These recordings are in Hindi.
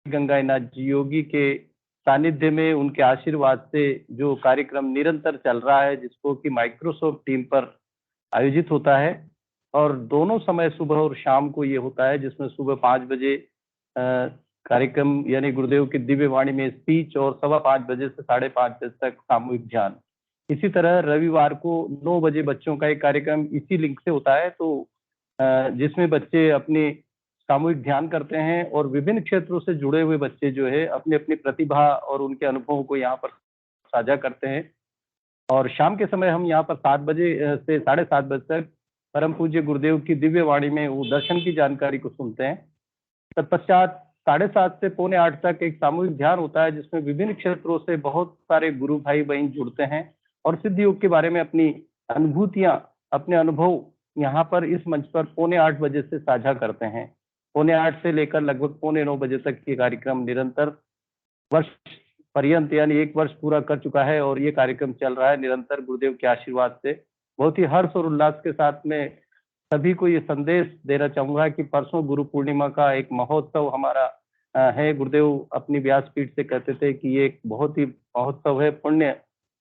गंगानाथ जी योगी के सानिध्य में, उनके आशीर्वाद से जो कार्यक्रम निरंतर चल रहा है, जिसको कि माइक्रोसॉफ्ट टीम पर आयोजित होता है, और दोनों समय सुबह और शाम को ये होता है, जिसमें सुबह 5 बजे कार्यक्रम यानी गुरुदेव की दिव्य वाणी में स्पीच, और 5:15 से 5:30 बजे तक सामूहिक ध्यान। इसी तरह रविवार को 9 बजे बच्चों का एक कार्यक्रम इसी लिंक से होता है, तो जिसमें बच्चे अपनी सामूहिक ध्यान करते हैं, और विभिन्न क्षेत्रों से जुड़े हुए बच्चे जो है अपनी अपनी प्रतिभा और उनके अनुभवों को यहाँ पर साझा करते हैं। और शाम के समय हम यहाँ पर 7 बजे से 7:30 बजे तक परम पूज्य गुरुदेव की दिव्य वाणी में वो दर्शन की जानकारी को सुनते हैं। तत्पश्चात 7:30 से 7:45 तक एक सामूहिक ध्यान होता है, जिसमें विभिन्न क्षेत्रों से बहुत सारे गुरु भाई बहन जुड़ते हैं और सिद्ध योग के बारे में अपनी अनुभूतियां, अपने अनुभव यहाँ पर इस मंच पर 7:45 बजे से साझा करते हैं। 7:45 से लेकर लगभग 8:45 बजे तक ये कार्यक्रम निरंतर वर्ष पर्यंत, यानी 1 वर्ष पूरा कर चुका है, और ये कार्यक्रम चल रहा है निरंतर गुरुदेव के आशीर्वाद से। बहुत ही हर्ष और उल्लास के साथ में सभी को ये संदेश देना चाहूंगा कि परसों गुरु पूर्णिमा का एक महोत्सव हमारा है। गुरुदेव अपनी व्यासपीठ से कहते थे कि ये एक बहुत ही महोत्सव है, पुण्य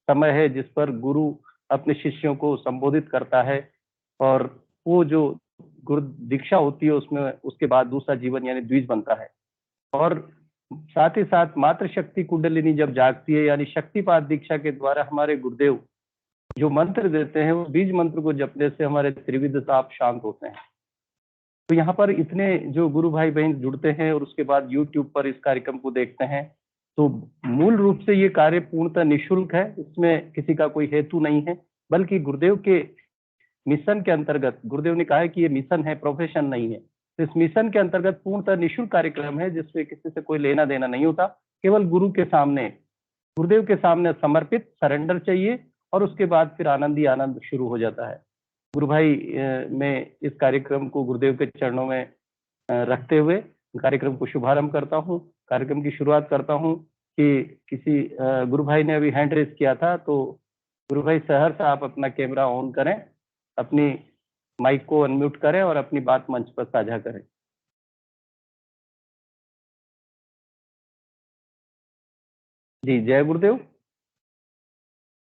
समय है, जिस पर गुरु अपने शिष्यों को संबोधित करता है, और वो जो गुरु दीक्षा होती है उसमें उसके बाद दूसरा जीवन यानी द्विज बनता है। और साथ ही साथ मातृशक्ति कुंडलिनी जब जागती है, यानी शक्तिपात दीक्षा के द्वारा हमारे गुरुदेव जो मंत्र देते हैं, वो बीज मंत्र को जपने से हमारे त्रिविध ताप शांत होते हैं। तो यहाँ पर इतने जो गुरु भाई बहन जुड़ते हैं और उसके बाद यूट्यूब पर इस कार्यक्रम को देखते हैं, तो मूल रूप से ये कार्य पूर्णतः निःशुल्क है, इसमें किसी का कोई हेतु नहीं है, बल्कि गुरुदेव के मिशन के अंतर्गत, गुरुदेव ने कहा है कि ये मिशन है, प्रोफेशन नहीं है। तो इस मिशन के अंतर्गत पूर्णतः निःशुल्क कार्यक्रम है, जिससे किसी से कोई लेना देना नहीं होता, केवल गुरु के सामने, गुरुदेव के सामने समर्पित सरेंडर चाहिए, और उसके बाद फिर आनंद ही आनंद शुरू हो जाता है। गुरु भाई मैं इस कार्यक्रम को गुरुदेव के चरणों में रखते हुए कार्यक्रम को शुभारंभ करता हूँ, कार्यक्रम की शुरुआत करता हूँ कि किसी गुरु भाई ने अभी हैंड रेज किया था, तो गुरु भाई सहर्ष आप अपना कैमरा ऑन करें, अपनी माइक को अनम्यूट करें और अपनी बात मंच पर साझा करें। जी, जय गुरुदेव।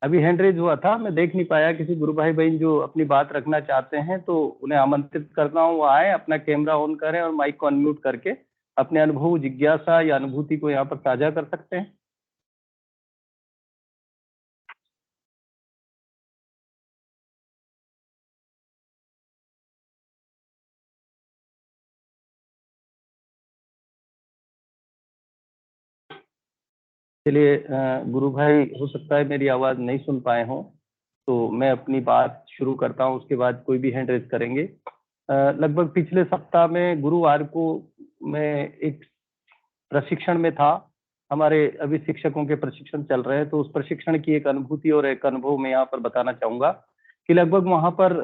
अभी हैंड रेज हुआ था, मैं देख नहीं पाया। किसी गुरु भाई बहन जो अपनी बात रखना चाहते हैं तो उन्हें आमंत्रित करता हूँ, वो आए, अपना कैमरा ऑन करें और माइक को अनम्यूट करके अपने अनुभव, जिज्ञासा या अनुभूति को यहाँ पर साझा कर सकते हैं। चलिए, गुरु भाई हो सकता है मेरी आवाज नहीं सुन पाए हों, तो मैं अपनी बात शुरू करता हूँ, उसके बाद कोई भी हैंड रेज करेंगे। लगभग पिछले सप्ताह में गुरुवार को मैं एक प्रशिक्षण में था। हमारे अभी शिक्षकों के प्रशिक्षण चल रहे हैं, तो उस प्रशिक्षण की एक अनुभूति और एक अनुभव मैं यहाँ पर बताना चाहूंगा कि लगभग वहां पर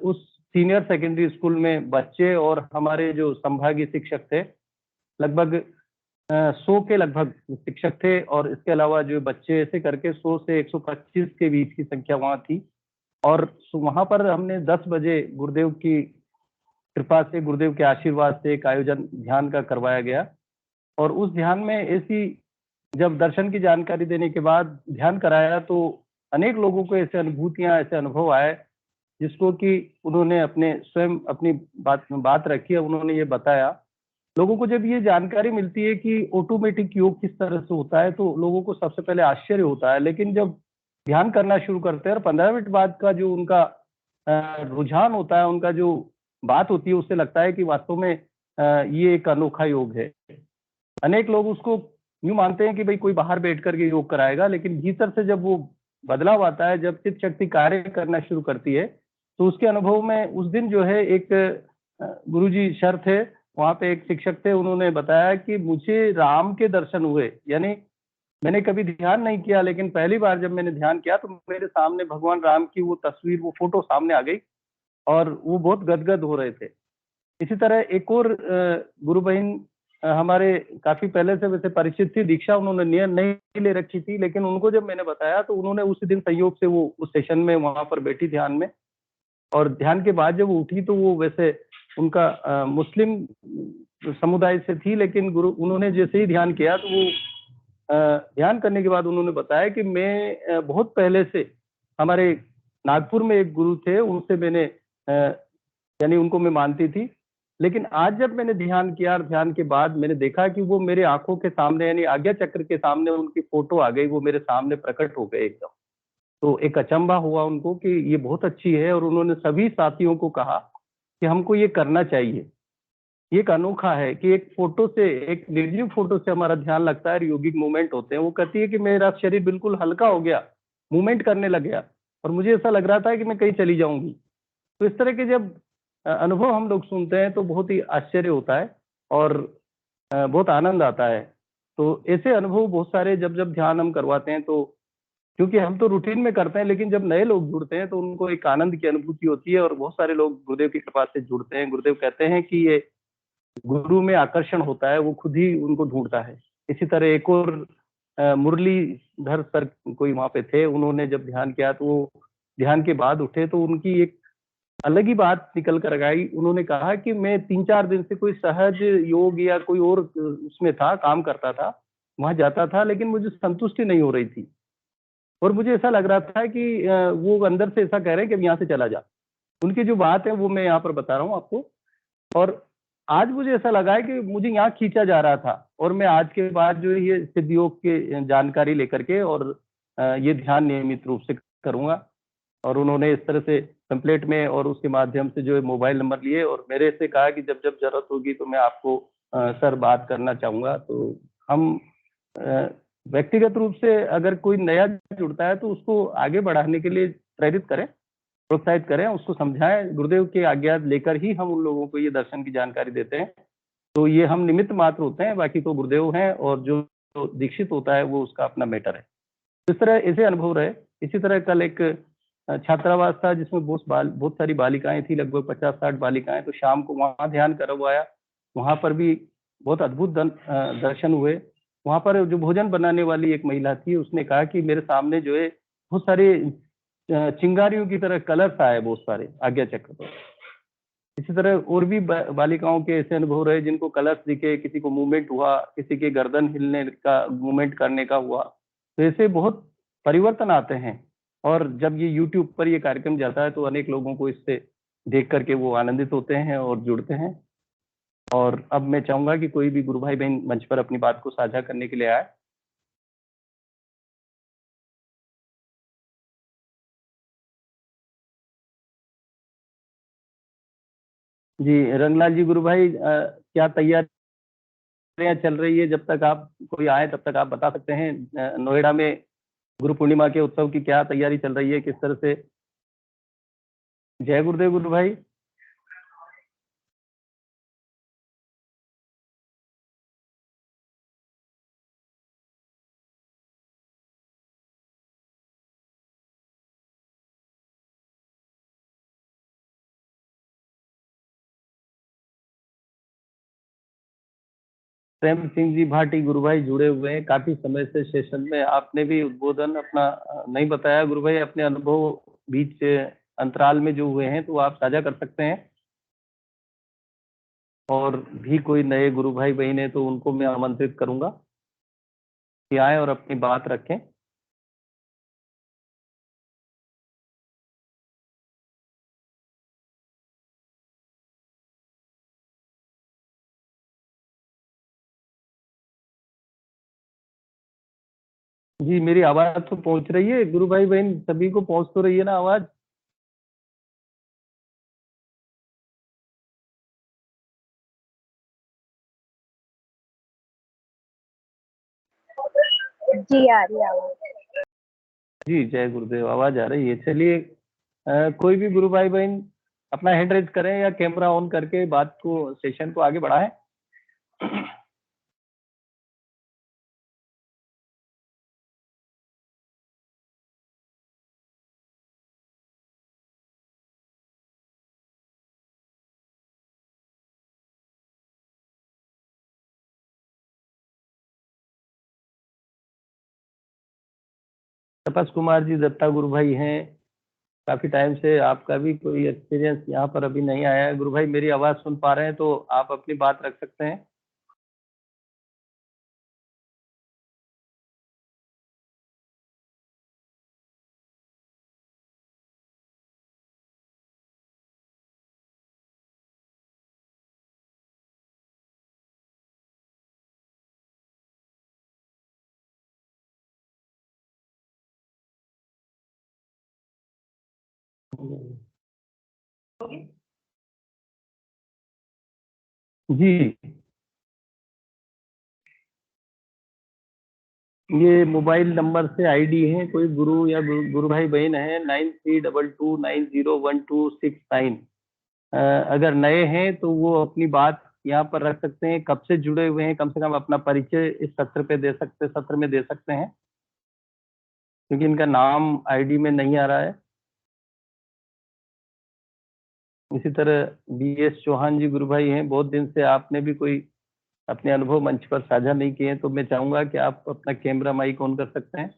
उस सीनियर सेकेंडरी स्कूल में बच्चे और हमारे जो संभागीय शिक्षक थे, लगभग 100 के लगभग शिक्षक थे, और इसके अलावा जो बच्चे, ऐसे करके 100 से 125 के बीच की संख्या वहां थी। और वहां पर हमने 10 बजे गुरुदेव की कृपा से, गुरुदेव के आशीर्वाद से एक आयोजन ध्यान का करवाया गया, और उस ध्यान में ऐसी, जब दर्शन की जानकारी देने के बाद ध्यान कराया, तो अनेक लोगों को ऐसे अनुभूतियां, ऐसे अनुभव आए, जिसको कि उन्होंने अपने स्वयं अपनी बात रखी है, उन्होंने ये बताया। लोगों को जब ये जानकारी मिलती है कि ऑटोमेटिक योग किस तरह से होता है, तो लोगों को सबसे पहले आश्चर्य होता है, लेकिन जब ध्यान करना शुरू करते हैं और 15 मिनट बाद का जो उनका रुझान होता है, उनका जो बात होती है, उससे लगता है कि वास्तव में ये एक अनोखा योग है। अनेक लोग उसको यूं मानते हैं कि भाई कोई बाहर बैठ करके योग कराएगा, लेकिन भीतर से जब वो बदलाव आता है, जब चित्त शक्ति कार्य करना शुरू करती है, तो उसके अनुभव में उस दिन जो है एक गुरुजी सर थे, वहां पे एक शिक्षक थे, उन्होंने बताया कि मुझे राम के दर्शन हुए। यानी मैंने कभी ध्यान नहीं किया, लेकिन पहली बार जब मैंने ध्यान किया तो मेरे सामने भगवान राम की वो तस्वीर, वो फोटो सामने आ गई, और वो बहुत गदगद हो रहे थे। इसी तरह एक और गुरु बहन हमारे काफी पहले से वैसे परिचित थी, दीक्षा उन्होंने नियम नहीं ले रखी थी, लेकिन उनको जब मैंने बताया तो उन्होंने उस दिन संयोग से वो उस सेशन में वहां पर बैठी ध्यान में, और ध्यान के बाद जब वो उठी तो वो वैसे उनका मुस्लिम समुदाय से थी, लेकिन गुरु उन्होंने जैसे ही ध्यान किया तो वो ध्यान करने के बाद उन्होंने बताया कि मैं बहुत पहले से हमारे नागपुर में एक गुरु थे, उनसे मैंने यानी उनको मैं मानती थी। लेकिन आज जब मैंने ध्यान किया और ध्यान के बाद मैंने देखा कि वो मेरे आंखों के सामने यानी आज्ञा चक्र के सामने उनकी फोटो आ गई, वो मेरे सामने प्रकट हो गए एकदम। तो एक अचंभा हुआ उनको कि ये बहुत अच्छी है, और उन्होंने सभी साथियों को कहा कि हमको ये करना चाहिए। ये एक अनोखा है कि एक फोटो से, एक निर्जीव फोटो से हमारा ध्यान लगता है, योगिक मूवमेंट होते हैं। वो कहती है कि मेरा शरीर बिल्कुल हल्का हो गया, मूवमेंट करने लग गया, और मुझे ऐसा लग रहा था कि मैं कहीं चली जाऊंगी। तो इस तरह के जब अनुभव हम लोग सुनते हैं तो बहुत ही आश्चर्य होता है और बहुत आनंद आता है। तो ऐसे अनुभव बहुत सारे जब जब ध्यान हम करवाते हैं, तो क्योंकि हम तो रूटीन में करते हैं, लेकिन जब नए लोग जुड़ते हैं तो उनको एक आनंद की अनुभूति होती है, और बहुत सारे लोग गुरुदेव की कृपा से जुड़ते हैं। गुरुदेव कहते हैं कि ये गुरु में आकर्षण होता है, वो खुद ही उनको ढूंढता है। इसी तरह एक और मुरलीधर सर कोई वहां पे थे, उन्होंने जब ध्यान किया तो वो ध्यान के बाद उठे तो उनकी एक अलग ही बात निकल कर आई। उन्होंने कहा कि मैं 3-4 दिन से कोई सहज योग या कोई और उसमें था, काम करता था, वहां जाता था, लेकिन मुझे संतुष्टि नहीं हो रही थी, और मुझे ऐसा लग रहा था कि वो अंदर से ऐसा कह रहे हैं कि अब यहाँ से चला जा। उनकी जो बात है वो मैं यहाँ पर बता रहा हूँ आपको। और आज मुझे ऐसा लगा है कि मुझे यहाँ खींचा जा रहा था, और मैं आज के बाद जो है ये सिद्ध योग की जानकारी लेकर के और ये ध्यान नियमित रूप से करूंगा। और उन्होंने इस तरह से टेम्पलेट में और उसके माध्यम से जो है मोबाइल नंबर लिए, और मेरे से कहा कि जब जब जरूरत होगी तो मैं आपको सर बात करना चाहूंगा। तो हम अ, व्यक्तिगत रूप से अगर कोई नया जुड़ता है तो उसको आगे बढ़ाने के लिए प्रेरित करें, प्रोत्साहित करें, उसको समझाएं। गुरुदेव की आज्ञा लेकर ही हम उन लोगों को ये दर्शन की जानकारी देते हैं। तो ये हम निमित्त मात्र होते हैं, बाकी तो गुरुदेव हैं, और जो दीक्षित होता है वो उसका अपना मैटर है। इस तरह ऐसे अनुभव रहे। इसी तरह कल एक छात्रावास था जिसमें बहुत सारी बालिकाएं थी, लगभग 50-60 बालिकाएं। तो शाम को वहां ध्यान करवाया, वहां पर भी बहुत अद्भुत दर्शन हुए। वहां पर जो भोजन बनाने वाली एक महिला थी, उसने कहा कि मेरे सामने जो है बहुत सारे चिंगारियों की तरह कलर्स आए, बहुत सारे आज्ञा चक्र पर। इसी तरह और भी बालिकाओं के ऐसे अनुभव रहे जिनको कलर्स दिखे, किसी को मूवमेंट हुआ, किसी के गर्दन हिलने का, मूवमेंट करने का हुआ। तो ऐसे बहुत परिवर्तन आते हैं, और जब ये यूट्यूब पर ये कार्यक्रम जाता है तो अनेक लोगों को इससे देख करके वो आनंदित होते हैं और जुड़ते हैं। और अब मैं चाहूंगा कि कोई भी गुरु भाई बहन मंच पर अपनी बात को साझा करने के लिए आए। जी रंगलाल जी, गुरु भाई क्या तैयारियां चल रही है? जब तक आप कोई आए तब तक आप बता सकते हैं नोएडा में गुरु पूर्णिमा के उत्सव की क्या तैयारी चल रही है, किस तरह से? जय गुरुदेव गुरु भाई। प्रेम सिंह जी भाटी गुरु भाई जुड़े हुए हैं काफी समय से सेशन में। आपने भी उद्बोधन अपना नहीं बताया गुरु भाई, अपने अनुभव बीच अंतराल में जो हुए हैं तो आप साझा कर सकते हैं। और भी कोई नए गुरु भाई बहन है तो उनको मैं आमंत्रित करूंगा कि आए और अपनी बात रखें। जी मेरी आवाज तो पहुंच रही है गुरु भाई बहन, सभी को पहुंच तो रही है ना आवाज? जी आ रही है आवाज। जी जय गुरुदेव, आवाज आ रही है। चलिए कोई भी गुरु भाई बहन अपना हैंड रेज करें या कैमरा ऑन करके बात को, सेशन को आगे बढ़ाएं। तपस कुमार जी दत्ता गुरु भाई हैं, काफी टाइम से आपका भी कोई एक्सपीरियंस यहाँ पर अभी नहीं आया है। गुरु भाई मेरी आवाज सुन पा रहे हैं तो आप अपनी बात रख सकते हैं। जी, ये मोबाइल नंबर से आईडी है, कोई गुरु या गुरु भाई बहन है 9322901269। अगर नए हैं तो वो अपनी बात यहाँ पर रख सकते हैं, कब से जुड़े हुए हैं, कम से कम अपना परिचय इस सत्र में दे सकते हैं, क्योंकि इनका नाम आईडी में नहीं आ रहा है। इसी तरह BS चौहान जी गुरु भाई हैं, बहुत दिन से आपने भी कोई अपने अनुभव मंच पर साझा नहीं किए हैं, तो मैं चाहूंगा कि आप अपना कैमरा माइक ऑन कर सकते हैं।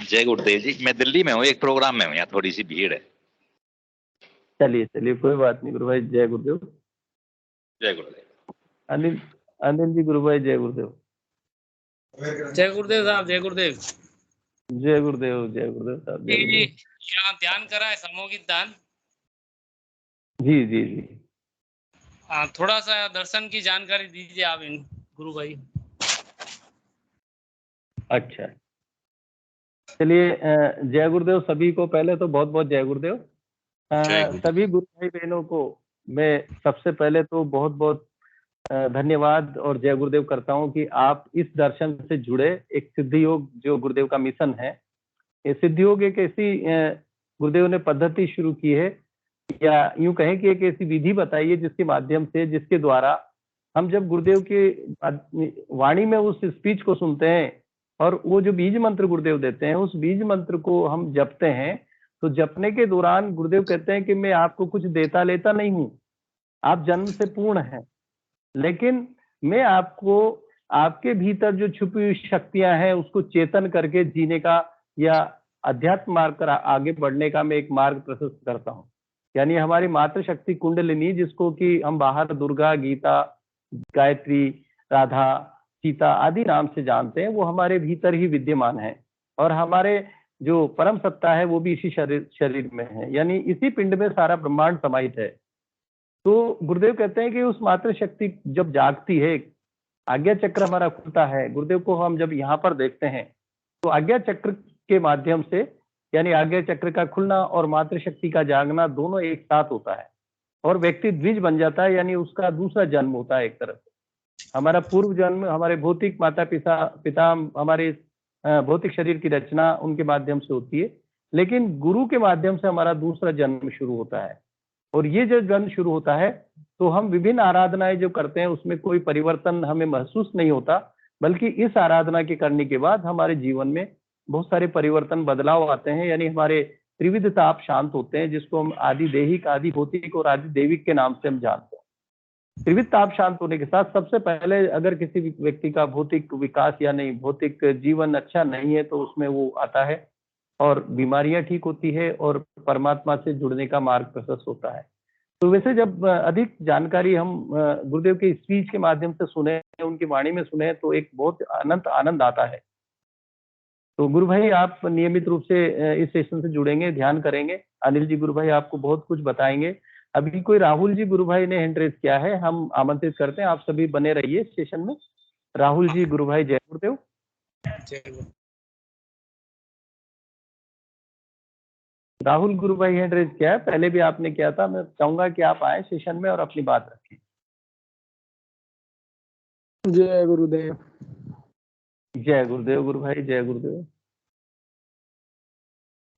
जय गुरुदेव जी। मैं दिल्ली में हूँ, एक प्रोग्राम में हूँ, यहाँ थोड़ी सी भीड़ है। चलिए चलिए, कोई बात नहीं गुरु भाई। जय गुरुदेव। जय गुरुदेव। अनिल अनिल जी गुरु भाई, जय गुरुदेव। जय गुरुदेव साहब, जय गुरुदेव। जय गुरुदेव, जय गुरुदेव साहब, जय गुरुदेव। यहाँ ध्यान करा है, सामूहिक दान। जी जी जी। थोड़ा सा दर्शन की जानकारी दीजिए आप इन गुरु भाई। अच्छा, चलिए, जय गुरुदेव सभी को। पहले तो बहुत बहुत जय गुरुदेव। सभी गुरु भाई बहनों को मैं सबसे पहले तो बहुत बहुत धन्यवाद और जय गुरुदेव करता हूं कि आप इस दर्शन से जुड़े। एक सिद्धि योग जो गुरुदेव का मिशन है, ये सिद्धि योग एक ऐसी गुरुदेव ने पद्धति शुरू की है, या यूं कहें कि एक ऐसी विधि बताई है जिसके माध्यम से, जिसके द्वारा हम जब गुरुदेव के वाणी में उस स्पीच को सुनते हैं और वो जो बीज मंत्र गुरुदेव देते हैं, उस बीज मंत्र को हम जपते हैं, तो जपने के दौरान गुरुदेव कहते हैं कि मैं आपको कुछ देता लेता नहीं हूं, आप जन्म से पूर्ण हैं, लेकिन मैं आपको आपके भीतर जो छुपी हुई शक्तियां हैं उसको चेतन करके जीने का या अध्यात्म मार्ग पर आगे बढ़ने का मैं एक मार्ग प्रशस्त करता हूं। यानी हमारी मातृशक्ति कुंडलिनी, जिसको कि हम बाहर दुर्गा, गीता, गायत्री, राधा, सीता आदि नाम से जानते हैं, वो हमारे भीतर ही विद्यमान है, और हमारे जो परम सत्ता है वो भी इसी शरीर में है, यानी इसी पिंड में सारा ब्रह्मांड समाहित है। तो गुरुदेव कहते हैं कि उस मातृशक्ति जब जागती है, आज्ञा चक्र हमारा खुलता है। गुरुदेव को हम जब यहाँ पर देखते हैं तो आज्ञा चक्र के माध्यम से, यानी आज्ञा चक्र का खुलना और मातृशक्ति का जागना दोनों एक साथ होता है, और व्यक्ति द्विज बन जाता है, यानी उसका दूसरा जन्म होता है। एक तरह से हमारा पूर्व जन्म, हमारे भौतिक माता पिता हमारे भौतिक शरीर की रचना उनके माध्यम से होती है, लेकिन गुरु के माध्यम से हमारा दूसरा जन्म शुरू होता है। और ये जब जन्म शुरू होता है तो हम विभिन्न आराधनाएं जो करते हैं उसमें कोई परिवर्तन हमें महसूस नहीं होता, बल्कि इस आराधना के करने के बाद हमारे जीवन में बहुत सारे परिवर्तन, बदलाव आते हैं, यानी हमारे त्रिविध ताप शांत होते हैं, जिसको हम आदि दैहिक, आदि भौतिक और आदि दैविक के नाम से हम जानते हैं। त्रिविध ताप शांत होने के साथ सबसे पहले अगर किसी व्यक्ति का भौतिक विकास या नहीं, भौतिक जीवन अच्छा नहीं है, तो उसमें वो आता है और बीमारियां ठीक होती है और परमात्मा से जुड़ने का मार्ग प्रशस्त होता है। तो वैसे जब अधिक जानकारी हम गुरुदेव के स्पीच के माध्यम से सुने, उनकी वाणी में सुने, तो एक बहुत अनंत आनंद आता है। तो गुरु भाई आप नियमित रूप से इस सेशन से जुड़ेंगे, ध्यान करेंगे। अनिल जी गुरु भाई आपको बहुत कुछ बताएंगे। अभी कोई राहुल जी गुरु भाई ने हैंड रेज किया है, हम आमंत्रित करते हैं, आप सभी बने रहिए सेशन में। राहुल जी गुरु भाई, जय गुरुदेव। राहुल गुरु भाई हैंड रेज किया है, पहले भी आपने किया था। मैं चाहूंगा कि आप आए सेशन में और अपनी बात रखें। जय गुरुदेव। जय गुरुदेव गुरु भाई, जय गुरुदेव।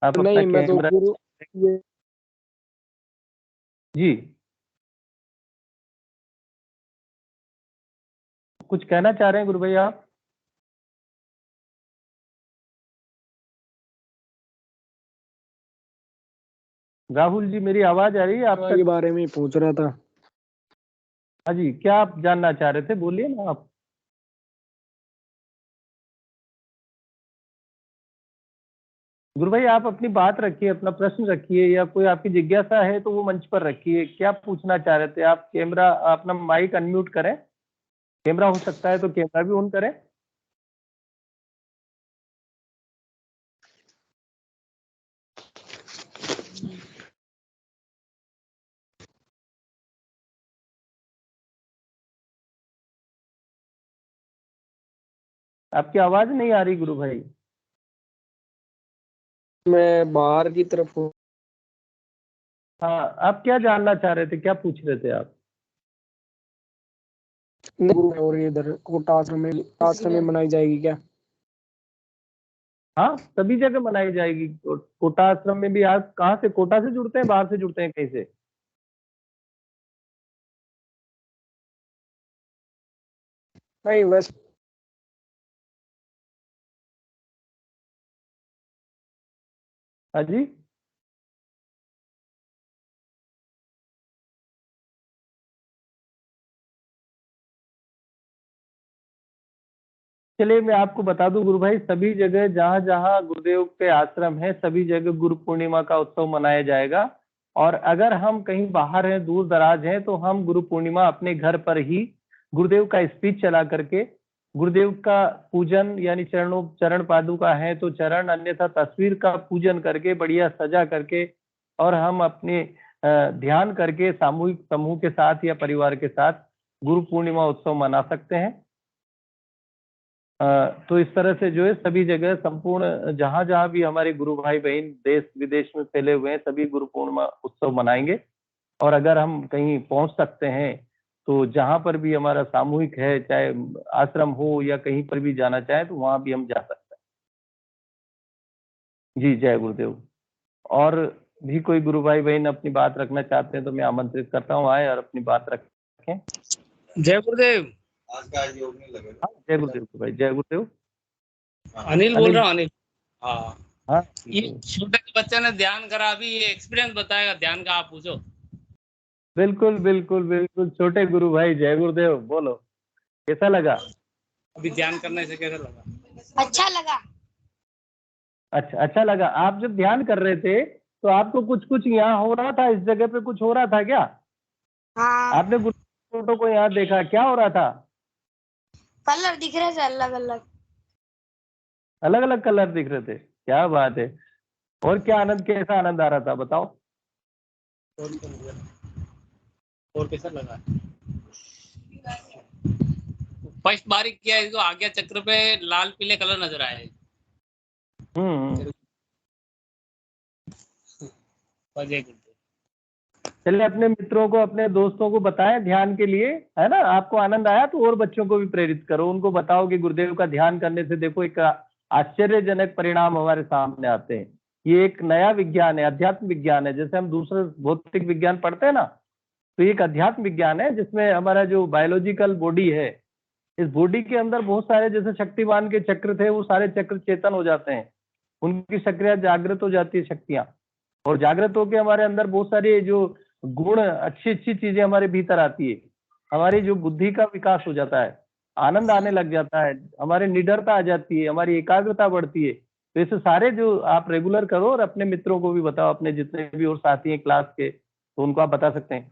आप नहीं, अपना मैं तो कैमरा गुरु जी कुछ कहना चाह रहे हैं गुरु भाई आप? राहुल जी, मेरी आवाज आ रही है आप के तक? बारे में ही पूछ रहा था। हाँ जी, क्या आप जानना चाह रहे थे, बोलिए ना आप। गुरु भाई, आप अपनी बात रखिए, अपना प्रश्न रखिए, या कोई आपकी जिज्ञासा है तो वो मंच पर रखिए। क्या पूछना चाह रहे थे आप? कैमरा, अपना माइक अनम्यूट करें। कैमरा हो सकता है तो कैमरा भी ऑन करें। आपकी आवाज नहीं आ रही गुरु भाई। मैं बाहर की तरफ हूँ। हाँ, आप क्या जानना चाह रहे थे, क्या पूछ रहे थे आप? और इधर कोटा आश्रम में मनाई जाएगी क्या? हाँ, सभी जगह मनाई जाएगी। कोटा आश्रम में भी। आप कहाँ से, कोटा से जुड़ते हैं, बाहर से जुड़ते हैं, कहीं से? नहीं, बस हाँ जी। चलिए, मैं आपको बता दूं गुरु भाई, सभी जगह जहां जहां गुरुदेव के आश्रम है, सभी जगह गुरु पूर्णिमा का उत्सव मनाया जाएगा। और अगर हम कहीं बाहर हैं, दूर दराज हैं, तो हम गुरु पूर्णिमा अपने घर पर ही गुरुदेव का स्पीच चला करके गुरुदेव का पूजन, यानी चरण पादुका है तो चरण, अन्यथा तस्वीर का पूजन करके बढ़िया सजा करके, और हम अपने ध्यान करके सामूहिक समूह के साथ या परिवार के साथ गुरु पूर्णिमा उत्सव मना सकते हैं। तो इस तरह से जो है सभी जगह, संपूर्ण जहां जहां भी हमारे गुरु भाई बहन देश विदेश में फैले हुए हैं, सभी गुरु पूर्णिमा उत्सव मनाएंगे। और अगर हम कहीं पहुंच सकते हैं तो जहां पर भी हमारा सामूहिक है, चाहे आश्रम हो या कहीं पर भी जाना चाहे, तो वहां भी हम जा सकते हैं। जी, जय गुरुदेव। और भी कोई गुरु भाई बहन अपनी बात रखना चाहते हैं तो मैं आमंत्रित करता हूँ, आए और अपनी बात रखें। जय गुरुदेव। हाँ, जय गुरुदेव गुरु भाई, जय गुरुदेव। अनिल बोल अनिल। रहा हूँ, अनिल। हाँ, हाँ, ये छोटे से बच्चे ने ध्यान करा, अभी ये एक्सपीरियंस बताएगा ध्यान का, आप पूछो। बिल्कुल बिल्कुल बिल्कुल। छोटे गुरु भाई, जय गुरुदेव, बोलो कैसा लगा? अभी ध्यान करने से कैसा लगा? अच्छा लगा। अच्छा, अच्छा लगा। आप जब ध्यान कर रहे थे तो आपको कुछ कुछ यहाँ हो रहा था, इस जगह पे कुछ हो रहा था क्या? हाँ, आपने गुरु फोटो को यहाँ देखा, क्या हो रहा था? कलर दिख रहे थे अलग अलग। अलग अलग कलर दिख रहे थे, क्या बात है। और क्या आनंद, कैसा आनंद आ रहा था, बताओ। और कैसा लगा? फर्स्ट बारीक किया इसको, आज्ञा चक्र पे लाल पीले कलर नजर आए। हम्म। जय गुरुदेव। चलिए, अपने मित्रों को, अपने दोस्तों को बताएं ध्यान के लिए, है ना। आपको आनंद आया तो और बच्चों को भी प्रेरित करो, उनको बताओ कि गुरुदेव का ध्यान करने से देखो एक आश्चर्यजनक परिणाम हमारे सामने आते हैं। ये एक नया विज्ञान है, अध्यात्म विज्ञान है। जैसे हम दूसरे भौतिक विज्ञान पढ़ते हैं ना, तो एक अध्यात्म विज्ञान है जिसमें हमारा जो बायोलॉजिकल बॉडी है, इस बॉडी के अंदर बहुत सारे, जैसे शक्तिमान के चक्र थे, वो सारे चक्र चेतन हो जाते हैं, उनकी सक्रिया जागृत हो जाती है शक्तियां। और जागृत होकर हमारे अंदर बहुत सारी जो गुण, अच्छी अच्छी चीजें हमारे भीतर आती है। हमारी जो बुद्धि का विकास हो जाता है, आनंद आने लग जाता है, हमारी निडरता आ जाती है, हमारी एकाग्रता बढ़ती है। तो ऐसे सारे जो आप रेगुलर करो, और अपने मित्रों को भी बताओ, अपने जितने भी और साथी हैं क्लास के, तो उनको आप बता सकते हैं,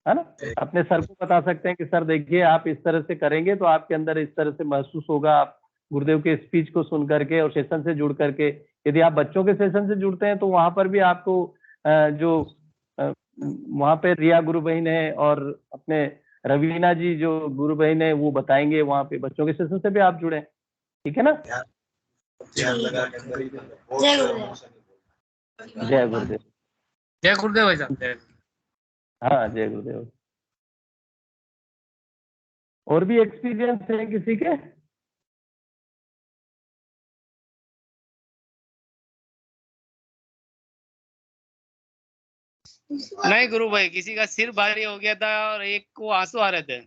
है ना। अपने सर को बता सकते हैं कि सर देखिए, आप इस तरह से करेंगे तो आपके अंदर इस तरह से महसूस होगा। आप गुरुदेव के स्पीच को सुन करके और सेशन से जुड़ करके, यदि आप बच्चों के सेशन से जुड़ते हैं तो वहां पर भी आपको जो वहां पे रिया गुरु बहन है और अपने रवीना जी जो गुरु बहन है, वो बताएंगे वहां पे, बच्चों के सेशन से भी आप जुड़े, ठीक है ना। जय गुरुदेव। जय गुरुदेव। जय गुरुदेव भाई साहब, जय। हाँ, जय गुरुदेव। और भी एक्सपीरियंस है किसी के? नहीं गुरु भाई, किसी का सिर भारी हो गया था और एक को आंसू आ रहे थे।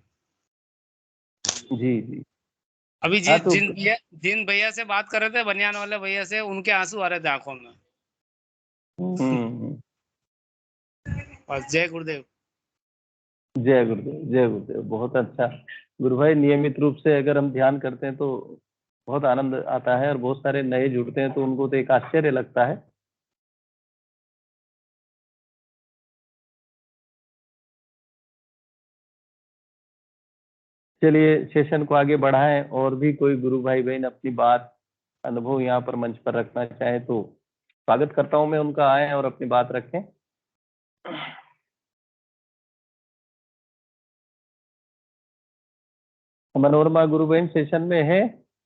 जी जी। अभी हाँ, तो जिन भैया से बात कर रहे थे, बनियान वाले भैया से, उनके आंसू आ रहे थे आंखों में। हम्म। बस जय गुरुदेव। जय गुरुदेव, जय गुरुदेव। बहुत अच्छा गुरु भाई, नियमित रूप से अगर हम ध्यान करते हैं तो बहुत आनंद आता है, और बहुत सारे नए जुड़ते हैं तो उनको तो एक आश्चर्य लगता है। चलिए सेशन को आगे बढ़ाएं, और भी कोई गुरु भाई बहन अपनी बात अनुभव यहाँ पर मंच पर रखना चाहे तो स्वागत करता हूं मैं उनका, आए और अपनी बात रखें। मनोरमा गुरु बहन सेशन में है।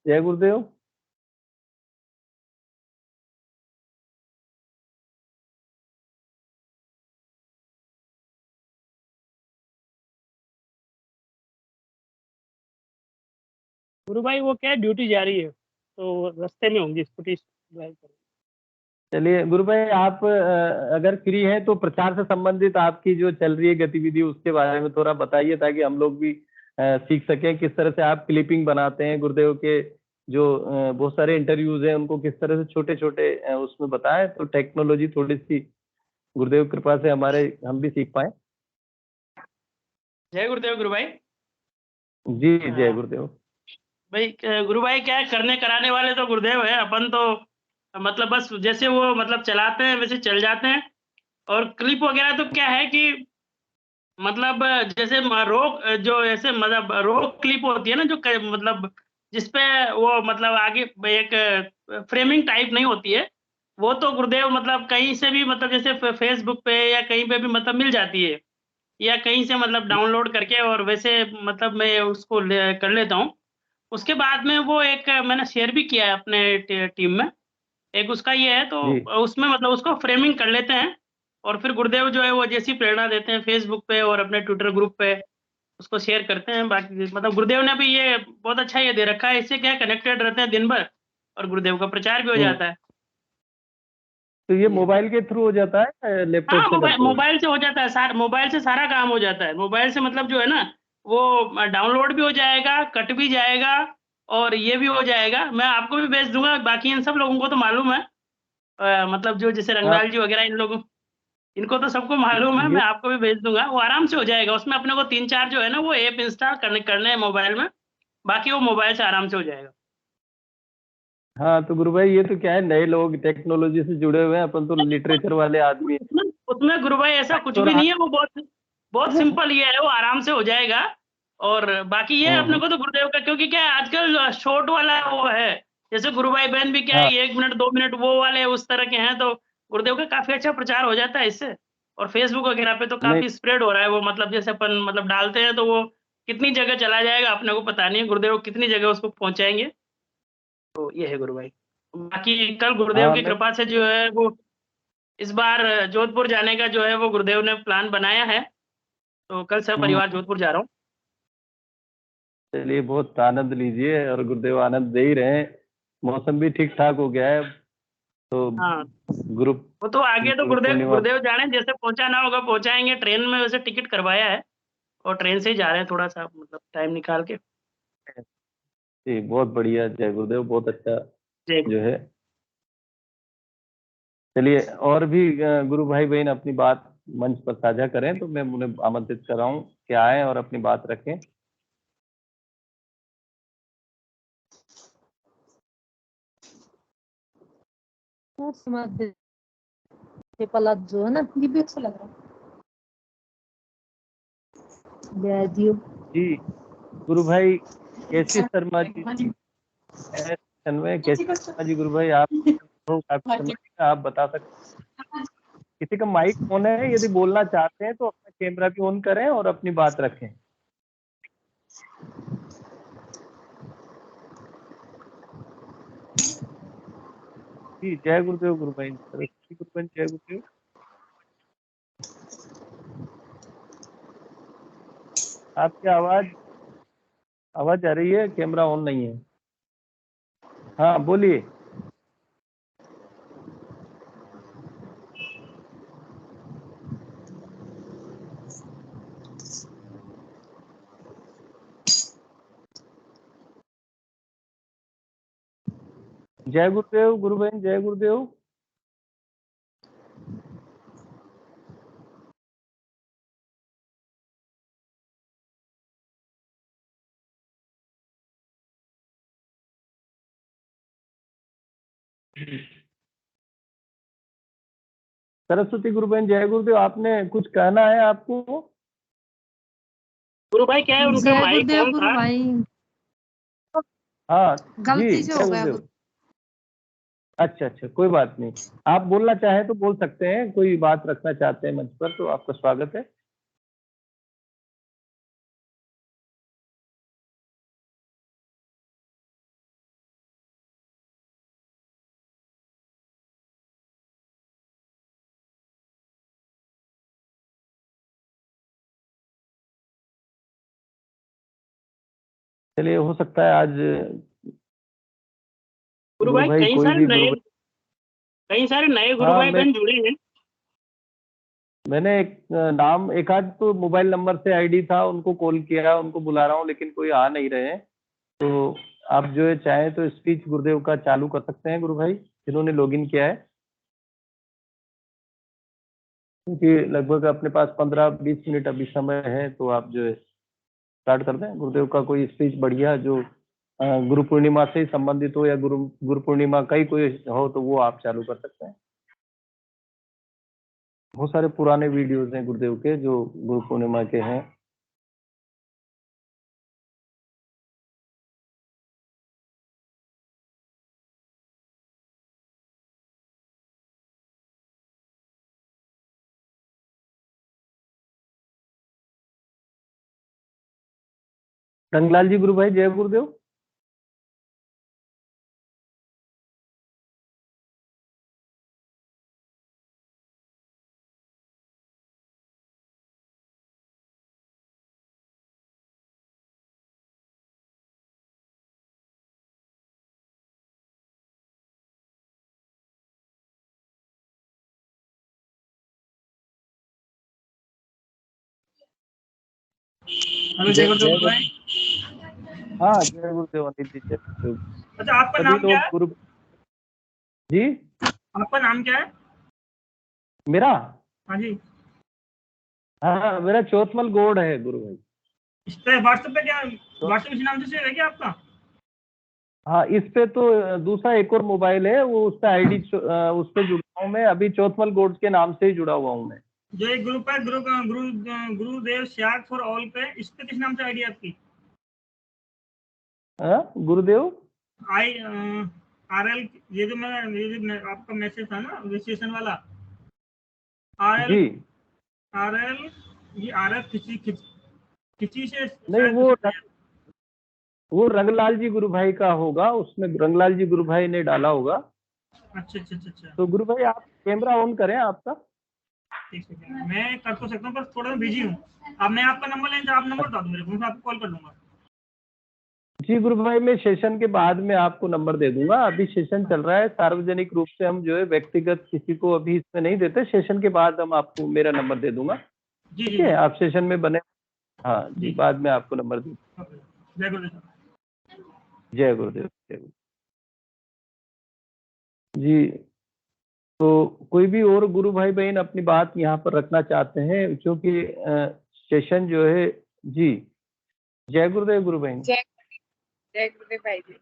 जय गुरुदेव। गुरु भाई वो क्या है, ड्यूटी जा रही है तो रास्ते में होंगी, स्कूटी ड्राइव कर। चलिए गुरु भाई, आप अगर फ्री हैं तो प्रचार से संबंधित आपकी जो चल रही है गतिविधि उसके बारे में थोड़ा बताइए, ताकि हम लोग भी सीख सकें किस तरह से आप क्लिपिंग बनाते हैं गुरुदेव के। जो बहुत सारे इंटरव्यूज हैं उनको किस तरह से छोटे छोटे उसमें बताएं, तो टेक्नोलॉजी थोड़ी सी गुरुदेव कृपा से हमारे हम भी सीख पाए। जय गुरुदेव गुरु भाई। जी जय गुरुदेव। भाई गुरु भाई क्या है, करने कराने वाले तो गुरुदेव है, अपन तो मतलब बस जैसे वो मतलब चलाते हैं वैसे चल जाते हैं। और क्लिप वगैरह तो क्या है कि मतलब जैसे रोक जो ऐसे मतलब रोक क्लिप होती है ना, जो मतलब जिसपे वो मतलब आगे एक फ्रेमिंग टाइप नहीं होती है, वो तो गुरुदेव मतलब कहीं से भी मतलब जैसे फेसबुक पे या कहीं पे भी मतलब मिल जाती है, या कहीं से मतलब डाउनलोड करके और वैसे मतलब मैं उसको कर लेता हूँ। उसके बाद में वो एक मैंने शेयर भी किया है अपने टीम में। एक उसका ये है, तो जी उसमें मतलब उसको फ्रेमिंग कर लेते हैं, और फिर गुरुदेव जो है वो जैसी प्रेरणा देते हैं फेसबुक पे और अपने ट्विटर ग्रुप पे उसको शेयर करते हैं। बाकी मतलब गुरुदेव ने भी ये बहुत अच्छा ये दे रखा है, इससे क्या कनेक्टेड रहते हैं दिन भर, और गुरुदेव का प्रचार भी हो जाता है। तो ये ये मोबाइल के थ्रू हो जाता है, हाँ, लैपटॉप से मोबाइल करते हो? मोबाइल से हो जाता है, सारा मोबाइल से सारा काम हो जाता है। मोबाइल से मतलब जो है ना, वो डाउनलोड भी हो जाएगा, कट भी जाएगा, और ये भी हो जाएगा। मैं आपको भी भेज दूंगा, बाकी इन सब लोगों को तो मालूम है। मतलब जो जैसे हाँ रंगलाल जी वगैरह, इन लोगों इनको तो सबको मालूम है। ये मैं आपको भी भेज दूंगा, वो आराम से हो जाएगा। उसमें अपने को 3-4 जो है ना वो ऐप इंस्टॉल करने हैं मोबाइल में, बाकी वो मोबाइल से आराम से हो जाएगा। हाँ, तो गुरु भाई ये तो क्या है, नए लोग टेक्नोलॉजी से जुड़े हुए हैं, अपन तो लिटरेचर वाले आदमी हैं। उसमें उसमें गुरु भाई ऐसा कुछ तो भी नहीं है, वो बहुत बहुत सिंपल ये है, वो आराम से हो जाएगा। और बाकी ये अपने हम्म, को तो गुरुदेव का, क्योंकि क्या है आजकल शॉर्ट वाला वो है। जैसे गुरु भाई बहन भी क्या हाँ है, 1 मिनट 2 मिनट वो वाले उस तरह के हैं, तो गुरुदेव का काफी अच्छा प्रचार हो जाता है इससे। और फेसबुक वगैरह पे तो नहीं काफी स्प्रेड हो रहा है वो, मतलब जैसे अपन मतलब डालते हैं तो वो कितनी जगह चला जाएगा अपने को पता नहीं है, गुरुदेव कितनी जगह उसको पहुंचाएंगे। तो ये है गुरु भाई। बाकी कल गुरुदेव हाँ की मैं कृपा से जो है वो इस बार जोधपुर जाने का जो है वो गुरुदेव ने प्लान बनाया है, तो कल सब हम्म, परिवार जोधपुर जा रहा हूँ। चलिए बहुत आनंद लीजिए, और गुरुदेव आनंद दे ही रहे हैं। मौसम भी ठीक ठाक हो गया है, तो हाँ, गुरु वो तो आगे तो गुरु गुरुदेव पूर्णिमा गुरुदेव जाने, जैसे पहुंचाना होगा पहुंचाएंगे। ट्रेन में वैसे टिकट करवाया है, और ट्रेन से ही जा रहे हैं, थोड़ा सा मतलब टाइम निकाल के। जी बहुत बढ़िया, जय गुरुदेव, बहुत अच्छा जय जो गुरु। है। चलिए और भी गुरु भाई बहन अपनी बात मंच पर साझा करें, तो मैं उन्हें आमंत्रित कर रहा हूँ कि आए और अपनी बात रखें। palazzo है ना, ये भी अच्छा लग रहा है। दियो जी गुरु भाई कैसी शर्मा जी, में कैसी शर्मा जी गुरु भाई, आप तो काफी समय का आप बता सकते हैं? किसी का माइक ऑन है, यदि बोलना चाहते हैं तो अपना कैमरा भी ऑन करें और अपनी बात रखें। जी जय गुरुदेव गुरु भाई, सरस्वती गुरु भाई जय गुरुदेव। आपकी आवाज आवाज आ रही है, कैमरा ऑन नहीं है। हाँ बोलिए। जय गुरुदेव गुरु बहन, जय गुरुदेव। सरस्वती गुरु बहन, जय गुरुदेव। आपने कुछ कहना है आपको? गुरु भाई क्या है उनका जय माइक गुरुदेव ऑन गुरु था। भाई, हाँ जी, गलती से जय हो गया गुरुदेव। कुछ। अच्छा अच्छा, कोई बात नहीं। आप बोलना चाहें तो बोल सकते हैं, कोई बात रखना चाहते हैं मंच पर तो आपका स्वागत है। चलिए, हो सकता है आज गुरु गुरु भाई भाई कोई भी गुरु कई सारे नए गुरु हाँ, भाई बहन जुड़े हैं। मैंने एक नाम, एक आध तो मोबाइल नंबर से आईडी था, उनको कॉल किया, उनको बुला रहा हूँ, लेकिन कोई आ नहीं रहे हैं। तो आप जो है चाहें तो स्पीच गुरुदेव का चालू कर सकते हैं गुरु भाई, जिन्होंने लॉगिन किया है, क्योंकि लगभग अपने पास 15-20 मिनट अभी समय है। तो आप जो है स्टार्ट कर दें गुरुदेव का कोई स्पीच बढ़िया, जो गुरु पूर्णिमा से संबंधित हो, या गुरु पूर्णिमा का ही कोई हो, तो वो आप चालू कर सकते हैं। बहुत सारे पुराने वीडियोस हैं गुरुदेव के जो गुरु पूर्णिमा के हैं। रंगलाल जी गुरु भाई, जय गुरुदेव। हेलो जय गुरुदेव गुरु भाई। हाँ, जय गुरुदेव अनिल जी, जय गुरुदेव। अच्छा आपका सभी नाम क्या लोग है? गुरु जी। आपका नाम क्या है? मेरा, हाँ जी। हाँ मेरा चौथमल गौड़ है गुरु भाई। इस पे व्हाट्सएप पे क्या, व्हाट्सएप इसी नाम से सेव है क्या आपका? हाँ, इस पे तो दूसरा एक और मोबाइल है, वो उस पे आईडी उस पे जुड़ा हूँ मैं अभी, चौथमल गौड़ के नाम से ही जुड़ा हुआ हूँ मैं। जो एक ग्रुप है गुरुदेव श्याग फॉर ऑल पे, इस पे किस नाम से आईडी आपकी? गुरुदेव आई RL, ये जो आपका मैसेज था ना रजिस्ट्रेशन वाला, RL जी। RL ये RF किसी से नहीं, शायद कुछ है। वो रंगलाल जी गुरु भाई का होगा, उसमें रंगलाल जी गुरु भाई ने डाला होगा। अच्छा अच्छा अच्छा अच्छा। तो गुरु भाई आप कैमरा ऑन करें आपका। ठीक है, मैं कर तो सकता हूँ पर थोड़ा बिजी हूँ। अब मैं आपका नंबर लेंगे, आप नंबर बता दो मेरे को, मैं आपको कॉल कर लूंगा। जी गुरु भाई, मैं सेशन के बाद में आपको नंबर दे दूंगा। अभी सेशन चल रहा है, सार्वजनिक रूप से हम जो है व्यक्तिगत किसी को अभी इसमें नहीं देते। सेशन के बाद हम आपको मेरा नंबर दे दूंगा। जी ठीक जी है, आप सेशन में बने। हाँ जी, जी। बाद में आपको नंबर दे। जय गुरुदेव। जय गुरुदेव, जय गुरुदेव जी। तो कोई भी और गुरु भाई बहन अपनी बात यहाँ पर रखना चाहते हैं, क्योंकि सेशन जो है जी। जय गुरुदेव गुरु बहन। जय गुरुदेव भाई जी।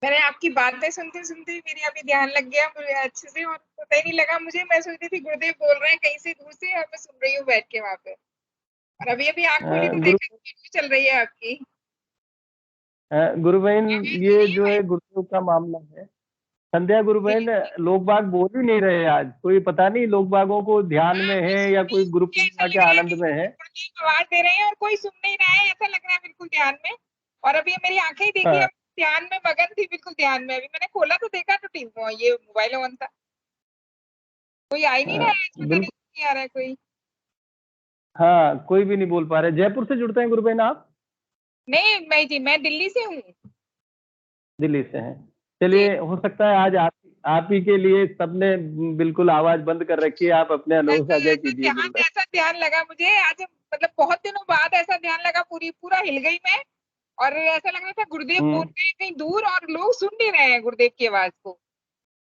मैंने आपकी बातें सुनते सुनते मेरी अभी ध्यान लग गया मुझे अच्छे से, और पता ही नहीं लगा मुझे। मैं सोच रही थी गुरुदेव बोल रहे हैं कहीं से दूर से, और मैं सुन रही हूँ बैठ के वहां पे, और अभी अभी आंख खोली तो गुरु देखा वीडियो चल रही है आपकी। गुरु बहन, आवाज आ ये रही है जो भाई? है गुरुदेव का मामला है। संध्या गुरु बहन, लोग बाग बोल ही नहीं रहे आज। कोई पता नहीं लोग बागों को ध्यान हाँ, में कोई है सुन या कोई नहीं, गुरु मुझे ऐसा पूर्णिमा लग के रहा है आनंद में है। बिल्कुल गुरुदेव आवाज दे रहे हैं और कोई सुन नहीं रहा है, ऐसा लग रहा है बिल्कुल ध्यान में। और अभी मेरी आंखें ही देखी, हाँ, अब ध्यान में मगन थी, बिल्कुल ध्यान में। अभी मैंने खोला तो देखा तो टीवी ये मोबाइल ऑन था। कोई आ ही नहीं रहा है, पता बिल्कुल। नहीं आ रहा है कोई। हाँ, कोई भी नहीं बोल पा रहे। जयपुर से जुड़ते हैं गुरु बहन आप? नहीं मैं जी, मैं दिल्ली से हूँ। दिल्ली से हैं। जी चलिए, हो सकता है आज आप ही के लिए सबने बिल्कुल आवाज बंद कर रखी है। आप अपने अनुभव ऐसा साझा ऐसा कीजिए गुरु भाई। ऐसा ध्यान लगा मुझे आज, मतलब बहुत दिनों बाद ऐसा ध्यान लगा, पूरा हिल गई मैं। और ऐसा लग रहा था गुरुदेव बोल रहे हैं कहीं दूर और लोग सुन नहीं रहे हैं गुरुदेव की आवाज को।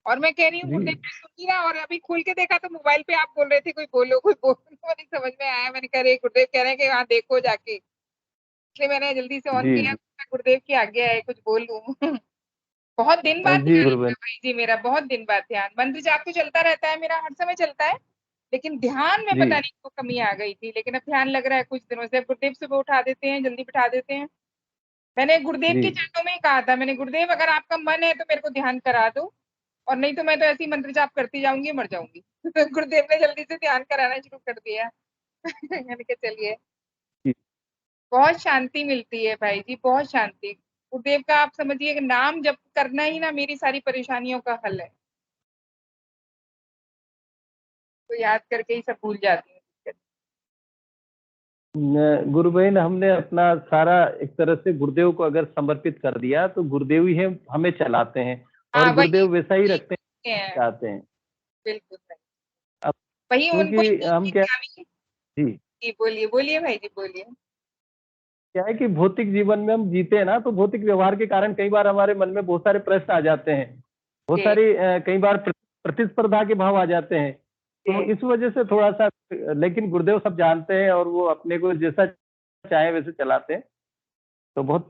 और मैं कह रही हूँ जी गुरुदेव को सुन नहीं रहा, और अभी खोल के देखा तो मोबाइल पे आप बोल रहे थे कोई बोलो कोई बोलो, नहीं समझ में आया। मैंने कह रही गुरुदेव कह रहे हैं कि हाँ देखो जाके, इसलिए मैंने जल्दी से ऑन जी किया। जी। गुरुदेव की आज्ञा है कुछ बोल लूं। बहुत दिन बाद जी ध्यान गुरुबेन। लगा भाई जी मेरा, बहुत दिन बाद ध्यान। मंत्र जाप तो चलता रहता है मेरा, हर समय चलता है, लेकिन ध्यान में जी पता नहीं क्यों कमी आ गई थी। लेकिन अब ध्यान लग रहा है कुछ दिनों से। अब गुरुदेव सुबह उठा देते हैं, जल्दी बिठा देते हैं। मैंने गुरुदेव जी के चरणों में ही कहा था, मैंने गुरुदेव अगर आपका मन है तो मेरे को ध्यान करा दो, और नहीं तो मैं तो ऐसे ही मंत्र जाप करती जाऊंगी, मर जाऊंगी। तो गुरुदेव ने जल्दी से ध्यान कराना शुरू कर दिया। मैंने कहा चलिए, जी। बहुत शांति मिलती है भाई जी, बहुत शांति। गुरुदेव का आप समझिए कि नाम जप करना ही ना मेरी सारी परेशानियों का हल है। तो याद करके ही सब भूल जाती हूँ। गुरु बहन, हमने अपना सारा एक तरह से गुरुदेव को अगर समर्पित कर दिया तो गुरुदेव ही हमें चलाते हैं, और हाँ, वही गुरुदेव वैसा ही रखते हैं है, चाहते हैं। बिल्कुल सही। अब वही उनको क्योंकि हम क्या, जी जी बोलिए बोलिए भाई जी बोलिए। क्या है कि भौतिक जीवन में हम जीते हैं ना, तो भौतिक व्यवहार के कारण कई बार हमारे मन में बहुत सारे प्रश्न आ जाते हैं, बहुत जी, सारी कई बार प्रतिस्पर्धा के भाव आ जाते हैं। तो जी। इस वजह से थोड़ा सा, लेकिन गुरुदेव सब जानते हैं और वो अपने को जैसा चाहे वैसे चलाते हैं। तो बहुत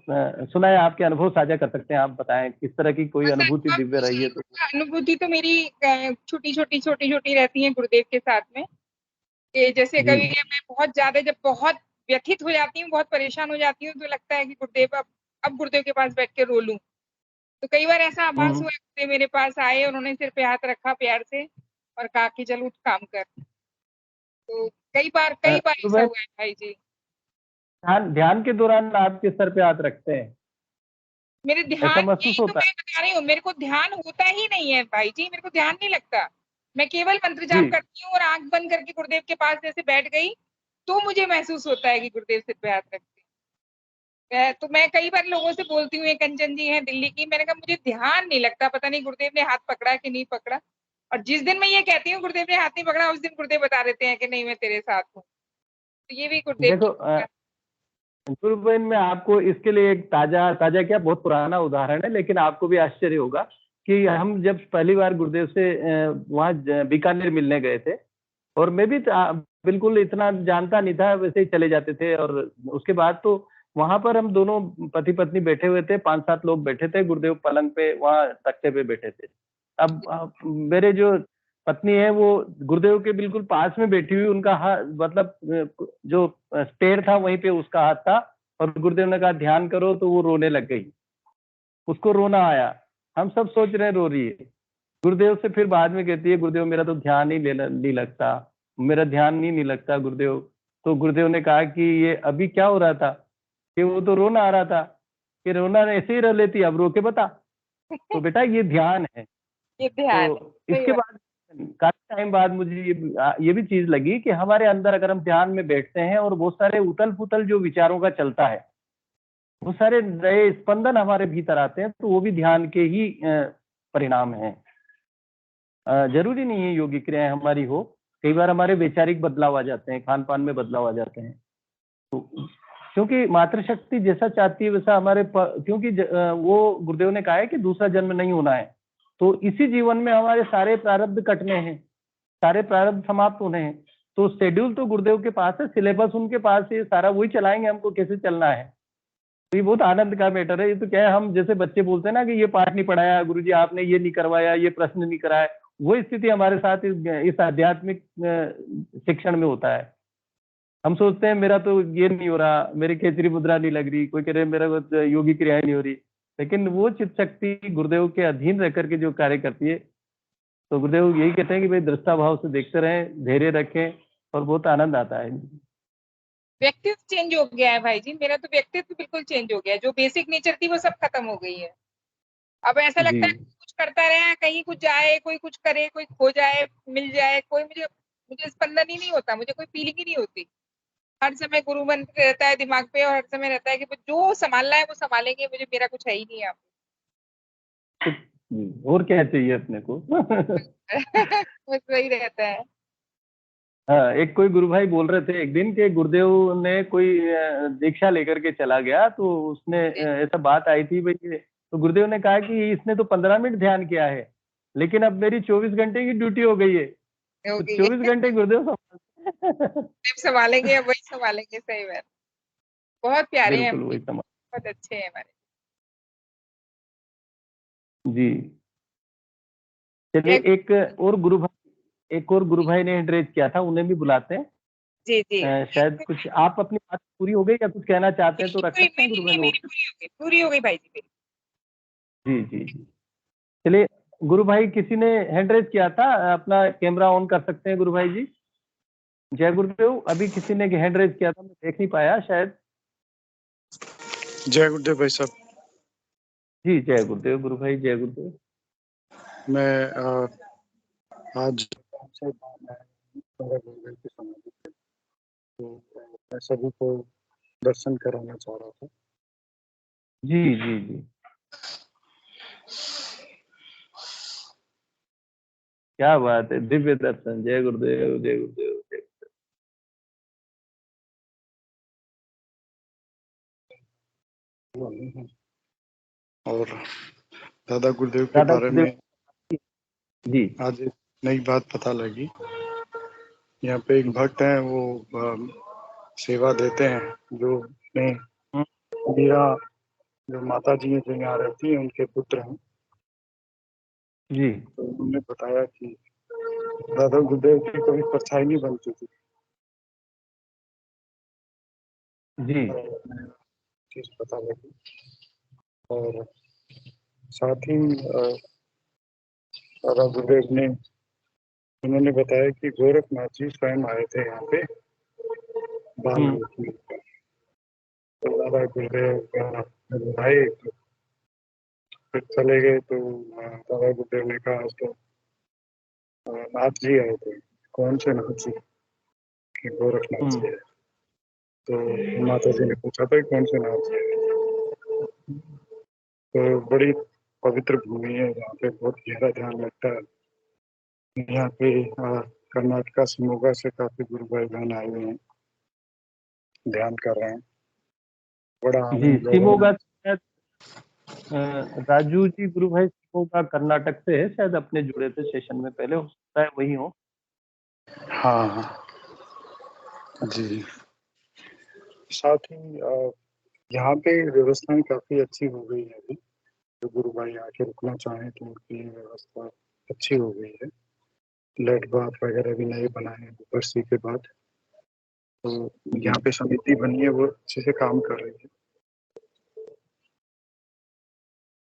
सुना है, आपके अनुभव साझा कर सकते हैं, आप बताएं किस तरह की कोई बस अनुभूति दिव्य रही है तो। अनुभूति तो मेरी छोटी छोटी रहती है गुरुदेव के साथ में। कि जैसे जी कभी मैं बहुत ज्यादा, जब बहुत व्यथित हो जाती हूँ, बहुत परेशान हो जाती हूँ, तो लगता है कि गुरुदेव अब गुरुदेव के पास बैठ के रो लूं। तो कई बार ऐसा आभास हम्म। हुआ, गुरुदेव मेरे पास आए, उन्होंने सिर पे हाथ रखा प्यार से और कहा कि चल उठ काम कर। तो कई बार तो ऐसा वह हुआ है भाई जी। ध्यान ध्यान के दौरान आपके सर पे हाथ रखते हैं, मेरे ऐसा ध्यान, महसूस यही तो होता मैं बता रही हूँ, मेरे को ध्यान होता ही नहीं है भाई जी, मेरे को ध्यान नहीं लगता। मैं केवल मंत्र है? जाप जी करती हूँ और आंख बंद करके गुरुदेव के पास जैसे बैठ गई, तो मुझे महसूस होता है कि गुरुदेव सिर पे हाथ रखते हैं। तो मैं कई बार लोगों से बोलती हूँ, ये कंचन जी हैं दिल्ली की, मैंने कहा मुझे ध्यान नहीं लगता, पता नहीं गुरुदेव ने हाथ पकड़ा कि नहीं पकड़ा। और जिस दिन मैं ये कहती हूँ गुरुदेव ने हाथ नहीं पकड़ा, उस दिन गुरुदेव बता देते हैं कि नहीं मैं तेरे साथ हूँ। तो ये भी गुरुदेव देखो, की गुरु बहन, मैं आपको इसके लिए एक ताजा ताजा क्या, बहुत पुराना उदाहरण है, लेकिन आपको भी आश्चर्य होगा कि हम जब पहली बार गुरुदेव से वहाँ बीकानेर मिलने गए थे, और मैं भी बिल्कुल इतना जानता नहीं था, वैसे ही चले जाते थे। और उसके बाद तो वहां पर हम दोनों पति पत्नी बैठे हुए थे, 5-7 लोग बैठे थे, गुरुदेव पलंग पे वहाँ तख्ते पे बैठे थे। अब मेरे जो पत्नी है वो गुरुदेव के बिल्कुल पास में बैठी हुई, उनका हाथ मतलब जो पैर था वहीं पे उसका हाथ था, और गुरुदेव ने कहा ध्यान करो, तो वो रोने लग गई, उसको रोना आया। हम सब सोच रहे हैं रो रही है। गुरुदेव से फिर बाद में कहती है, गुरुदेव मेरा तो ध्यान ही नहीं लगता, मेरा ध्यान ही नहीं लगता गुरुदेव। तो गुरुदेव ने कहा कि ये अभी क्या हो रहा था, कि वो तो रोना आ रहा था, कि रोना ऐसे ही रह लेती, अब रो के बता। तो बेटा ये ध्यान है। ये ध्यान है, तो सही इसके बात। बाद काफी टाइम बाद मुझे ये भी चीज लगी कि हमारे अंदर अगर हम ध्यान में बैठते हैं और बहुत सारे उथल पुथल जो विचारों का चलता है, वो सारे नए स्पंदन हमारे भीतर आते हैं, तो वो भी ध्यान के ही परिणाम है। जरूरी नहीं है योगी क्रियाएं हमारी हो, कई बार हमारे वैचारिक बदलाव आ जाते हैं, खान पान में बदलाव आ जाते हैं। तो क्योंकि मातृशक्ति जैसा चाहती है वैसा क्योंकि वो गुरुदेव ने कहा है कि दूसरा जन्म नहीं होना है, तो इसी जीवन में हमारे सारे प्रारब्ध कटने हैं, सारे प्रारब्ध समाप्त होने हैं। तो शेड्यूल तो गुरुदेव के पास है, सिलेबस उनके पास है, सारा वही चलाएंगे हमको कैसे चलना है। तो ये बहुत आनंद का मैटर है। ये तो क्या है, हम जैसे बच्चे बोलते हैं ना कि ये पाठ नहीं पढ़ाया गुरुजी आपने, ये नहीं करवाया, ये प्रश्न नहीं कराया, वो स्थिति हमारे साथ इस आध्यात्मिक शिक्षण में होता है। हम सोचते हैं मेरा तो ये नहीं हो रहा, मेरी खेचरी मुद्रा नहीं लग रही, कोई कह रहे मेरा योगी क्रियाएं नहीं हो रही, लेकिन वो चित्त शक्ति गुरुदेव के अधीन रह करके जो कार्य करती है। तो गुरुदेव यही कहते हैं कि भाई दृष्टा भाव से देखते रहें, धैर्य रखें, और बहुत आनंद आता है। व्यक्तित्व चेंज हो गया है भाई जी, मेरा तो व्यक्तित्व बिल्कुल चेंज हो गया है। जो बेसिक नेचर थी वो सब खत्म हो गई है। अब ऐसा जी लगता है कुछ करता रहे, कहीं कुछ जाए, कोई कुछ करे, कोई खो जाए, मिल जाए, कोई मुझे मुझे स्पंदन ही नहीं होता, मुझे कोई फीलिंग ही नहीं होती। हर समय गुरु मंत्र रहता है दिमाग पे, और हर समय रहता है कि जो संभालना है वो संभालेंगे, मुझे मेरा कुछ है ही नहीं है। और क्या चाहिए अपने को। बस वही रहता है। हाँ, एक कोई गुरु भाई बोल रहे थे एक दिन के गुरुदेव ने कोई दीक्षा लेकर के चला गया, तो उसने ऐसा बात आई थी भाई, तो गुरुदेव ने कहा कि इसने तो 15 मिनट ध्यान किया है, लेकिन अब मेरी 24 घंटे की ड्यूटी हो गई है। हो तो गई 24 है। घंटे गुरुदेव संभालते सिर्फ संभालेंगे, अब वही संभालेंगे, सही बात। बहुत प्यारे हैं, बिल्कुल वही समझ। बहुत अच्छे हैं हमारे। जी चलिए, एक और गुरु भाई ने हैंड रेज किया था, उन्हें भी बुलाते हैं। जी जी शायद कुछ आप अपनी बात पूरी हो गई या कुछ कहना चाहते हैं तो रख सकते हैं गुरु भाई। मेरी पूरी हो गई भाई जी मेरी। जी जी जी चलिए, गुरु भाई किसी ने हैंड रेज किया था, अपना कैमरा ऑन कर सकते हैं गुरु भाई जी। जय गुरुदेव, अभी किसी ने हैंड रेज किया था, मैं देख नहीं पाया शायद। जय गुरुदेव भाई साहब। जी जय गुरुदेव गुरु भाई, जय गुरुदेव। मैं आज गुरुदेव की समाधि पे, तो मैं सभी को दर्शन कराना चाह रहा था। जी जी जी क्या बात है, दिव्य दर्शन। जय गुरुदेव, जय गुरुदेव, जय और दादा गुरुदेव के दादा बारे गुरुदेव में जी आज एक नई बात पता लगी। यहाँ पे एक भक्त हैं, वो सेवा देते हैं, जो अपने मीरा जो माता जी हैं, जो यहाँ रहती हैं, उनके पुत्र हैं। जी तो उन्होंने बताया कि दादा गुरुदेव की कभी परछाई नहीं बनती थी। जी चीज पता लगी। और साथ ही दादा गुरुदेव ने उन्होंने बताया कि गोरखनाथ जी स्वयं आए थे यहाँ पे बाल रूप में। तो दादा गुरुदेव आए, तो फिर चले गए। तो दादा गुरुदेव ने कहा तो नाथ जी आए थे। कौन से नाथ जी? कि गोरखनाथ जी आए। तो माता जी ने पूछा था कौन से नाथ जी आए। तो बड़ी पवित्र भूमि है, यहाँ पे बहुत गहरा ध्यान लगता है। यहाँ पे कर्नाटका शिमोगा से काफी गुरु भाई बहन आए हुए हैं, ध्यान कर रहे हैं। बड़ा जी आनंद लोगों शिमोगा में। शायद, राजू जी गुरु भाई शिमोगा कर्नाटक से है शायद, अपने जुड़े थे सेशन में पहले, हो सकता है वही हो। हाँ जी। साथ ही यहाँ पे व्यवस्थाएं काफी अच्छी हो गई है अभी। जो गुरु भाई आके रुकना चाहें तो उनकी व्यवस्था अच्छी हो गई है। लेट बाथ वगैरह भी नए बनाए हैं बरसी के बाद। तो यहाँ पे समिति बनी है, वो अच्छे से काम कर रही है।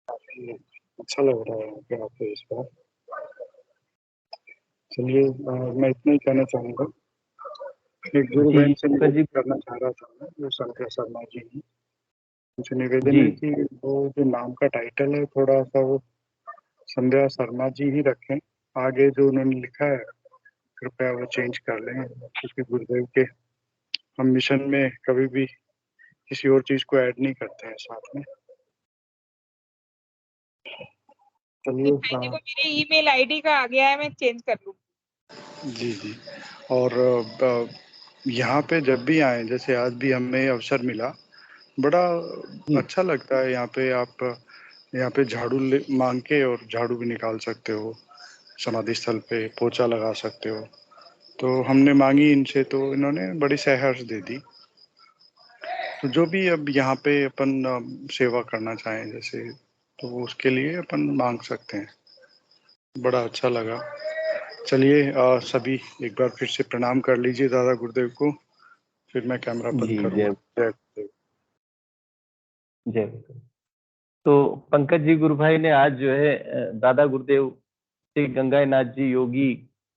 काफी अच्छा लग रहा है यहाँ पे आके इस बार। चलिए, मैं इतना ही कहना चाहूंगा। एक गुरु जी बहन से पंकज जी। निवेदन करना चाह रहा था मैं, जो संध्या शर्मा जी हैं। मुझे निवेदन जी है कि वो जो नाम का टाइटल है, थोड़ा सा वो संध्या शर्मा जी ही रखें। आगे जो उन्होंने लिखा है कृपया वो चेंज कर लें, क्योंकि गुरुदेव के हम मिशन में कभी भी किसी और चीज को ऐड नहीं करते हैं साथ में। चलिए। भाई जी को मेरे ईमेल आईडी का आ गया है, मैं चेंज कर लूँ। जी जी। और यहाँ पे जब भी आए, जैसे आज भी हमें अवसर मिला, बड़ा जी अच्छा लगता है। यहाँ पे आप यहाँ पे झाड़ू मांग के और झाड़ू भी निकाल सकते हो, समाधि स्थल पे पोछा लगा सकते हो। तो हमने मांगी इनसे, तो इन्होंने बड़ी सहर्ष दे दी। तो जो भी अब यहाँ पे अपन सेवा करना चाहें जैसे, तो उसके लिए अपन मांग सकते हैं। बड़ा अच्छा लगा। चलिए, सभी एक बार फिर से प्रणाम कर लीजिए दादा गुरुदेव को, फिर मैं कैमरा बंद जी करूंगा। जय जय गुरुदेव। जय गुरुदेव। तो पंकज जी गुरु भाई ने आज जो है दादा गुरुदेव श्री गंगानाथ जी योगी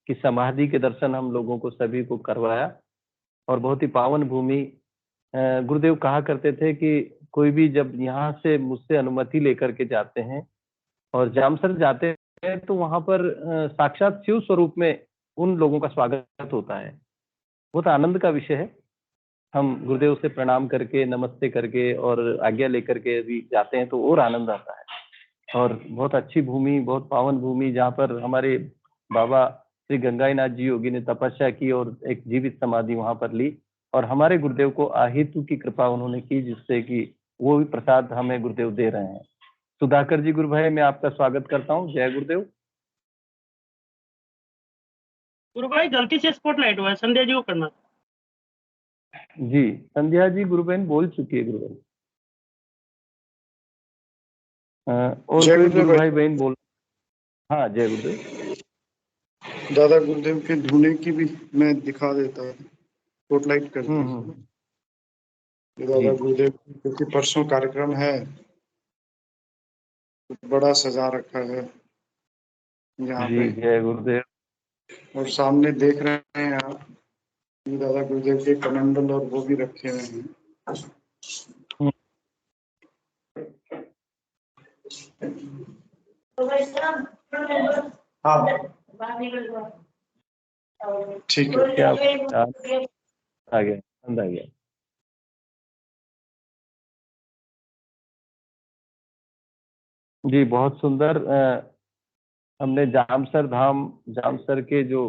की समाधि के दर्शन हम लोगों को सभी को करवाया। और बहुत ही पावन भूमि, गुरुदेव कहा करते थे कि कोई भी जब यहाँ से मुझसे अनुमति लेकर के जाते हैं और जामसर जाते हैं, तो वहां पर साक्षात शिव स्वरूप में उन लोगों का स्वागत होता है। बहुत आनंद का विषय है। हम गुरुदेव से प्रणाम करके, नमस्ते करके और आज्ञा लेकर के भी जाते हैं तो और आनंद आता है। और बहुत अच्छी भूमि, बहुत पावन भूमि, जहाँ पर हमारे बाबा श्री गंगानाथ जी योगी ने तपस्या की और एक जीवित समाधि वहां पर ली। और हमारे गुरुदेव को आहितु की कृपा उन्होंने की, जिससे कि वो भी प्रसाद हमें गुरुदेव दे रहे हैं। सुधाकर जी गुरु भाई, मैं आपका स्वागत करता हूँ। जय गुरुदेव। गुरु भाई गलती से स्पॉटलाइट हुआ है, संध्या जी को करना था। जी संध्या जी गुरु बहन बोल चुकी है गुरु बहन। और जय कोई गुरुदेव गुरु भाई। भाई बहन बोल। हाँ जय गुरुदेव। दादा गुरुदेव के धुने की भी मैं दिखा देता हूँ, स्पॉटलाइट कर दी। दादा गुरुदेव क्योंकि परसों कार्यक्रम है, बड़ा सजा रखा है यहाँ पे। जी जय गुरुदेव। और सामने देख रहे हैं आप, दादा गुरुदेव के कमंडल और वो भी रखे हुए हैं। हाँ ठीक है। क्या आ गया, आनंद आ गया। जी बहुत सुंदर। हमने जामसर धाम, जामसर के जो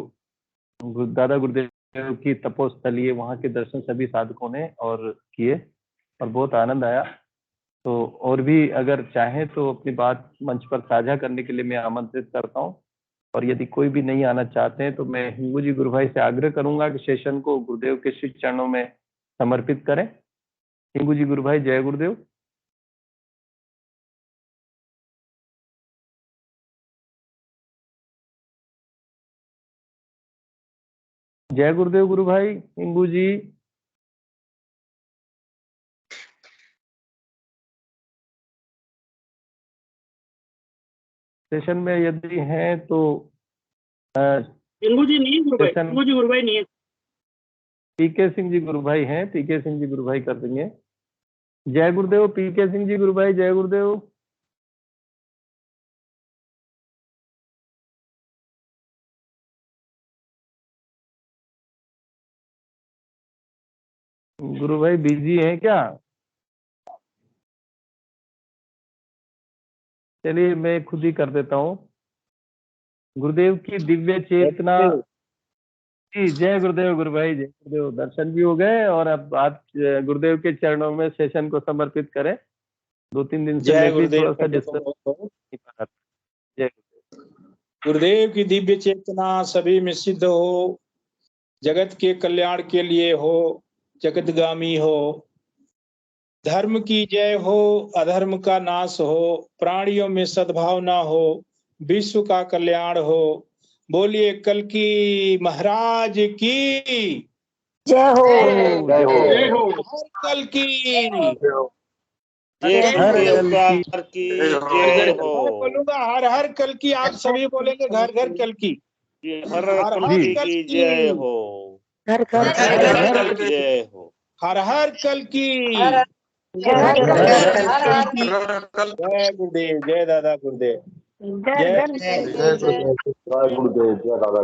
दादा गुरुदेव की तपोस्थली है वहाँ के दर्शन सभी साधकों ने और किए और बहुत आनंद आया। तो और भी अगर चाहें तो अपनी बात मंच पर साझा करने के लिए मैं आमंत्रित करता हूँ। और यदि कोई भी नहीं आना चाहते हैं तो मैं हिंगू जी गुरु भाई से आग्रह करूंगा कि सेशन को गुरुदेव के श्री चरणों में समर्पित करें। हिंगू जी गुरु भाई जय गुरुदेव। जय गुरुदेव गुरु भाई हिंगू जी। सेशन में यदि हैं तो हिंगू जी नहीं है गुरु भाई, सेशन हिंगू जी गुरु भाई नहीं है। पीके सिंह जी गुरु भाई हैं, पीके सिंह जी गुरु भाई कर देंगे। जय गुरुदेव पीके सिंह जी गुरु भाई जय गुरुदेव। गुरु भाई बिजी हैं क्या? चलिए मैं खुद ही कर देता हूँ। गुरुदेव की दिव्य चेतना। जी जय गुरुदेव गुरु भाई जय गुरुदेव। दर्शन भी हो गए और अब आप गुरुदेव के चरणों में सेशन को समर्पित करें। 2-3 दिन से मैं भी थोड़ा सा डिस्टर्ब। जय गुरुदेव की दिव्य चेतना सभी में सिद्ध हो, जगत के कल्याण के लिए हो, जगतगामी हो। धर्म की जय हो, अधर्म का नाश हो, प्राणियों में सद्भावना हो, विश्व का कल्याण हो। बोलिए कल्की महाराज की जय हो। जय हो। हर कल्की हर बोलूंगा, हर हर कल्की। आप सभी बोलेंगे घर घर कल्की। हर हर कल्की जय हो। घर घर जय हो। हर हर कल्की। जय गुरुदेव, जय दादा गुरुदेव, जय घर गुरुदेव जय दादा।